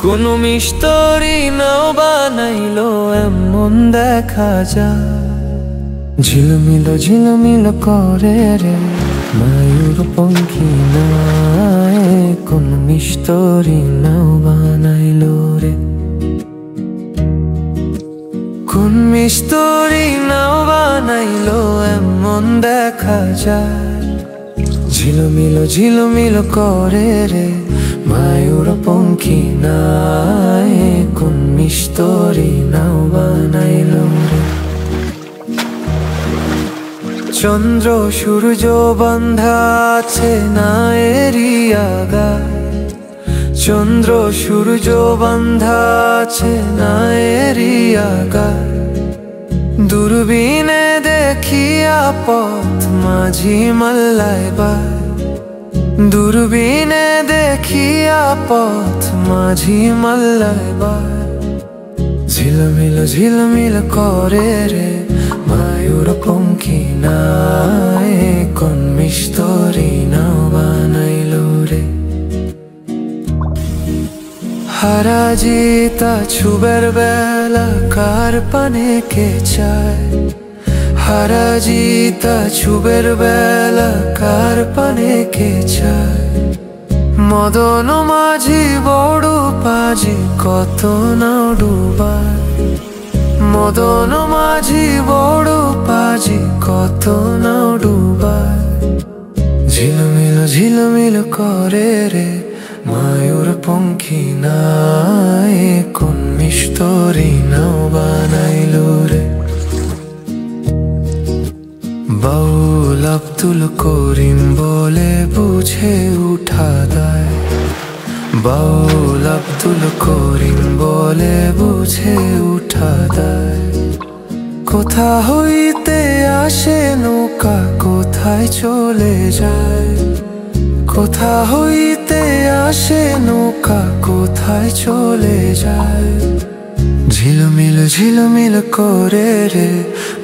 কোনো মিস্তুরি নাও বানাইলো এমন দেখা যায়, ঝিলমিল ঝিলমিল করে রে ময়ূর পঙ্খী নাই। কোন মিস্তুরি নাও বানাইলো রে, কোন মিস্তুরি নাও বানাইলো এমন দেখা যায়, ঝিলমিল ঝিলমিল করে রে ময়ূর পঙ্খী নাই। কোন মিস্তুরি নাও বানাইলো রে। চন্দ্র সূর্য বাঁধা আছে নায়েরি আগায়, চন্দ্র সূর্য বাঁধা আছে নায়েরি আগায়। দূরবীনে দেখিয়া পথ মাঝি মাল্লায় বায়, দূরবীনে দেখিয়া পথ মাঝি মাল্লায় বায়। ঝিলমিল ঝিলমিল করে রে ময়ূর পঙ্খী নাই। কোন মিস্তুরি নাও বানাইলো রে। হারাজিতা ছুবের বেলা কার পানে কে চায়, হারাজিতা ছুবের বেলা কার পানে কে চায়। মদন মাঝি বড় পাজি কত নাও ডুবায়, মদন মাঝি বড় পাজি কত নাও ডুবায়। ঝিলমিল ঝিলমিল করে রে ময়ূর পঙ্খী নাই। কোন মিস্তুরি নাও বানাইলো রে। বাউল আব্দুল করিম বলে বুঝে উঠা দায়, বাউল আব্দুল করিম বলে বুঝে উঠা দায়। কোথা হইতে আসে নৌকা কোথায় চলে যায়, কোথা হইতে আসে নৌকা কোথায় চলে যায়। ঝিলমিল ঝিলমিল করে রে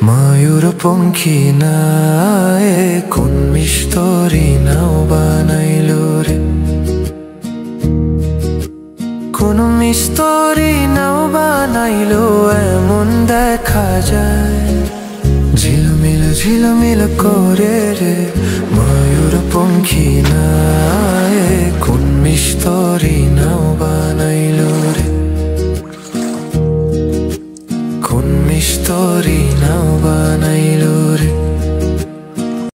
ময়ূর পঙ্খী নাই। কোন মিস্তুরি নাও বানাইলো রে, কোন মিস্তুরি নাও বানাইলো এমন দেখা যায়, ঝিলমিল ঝিলমিল করে রে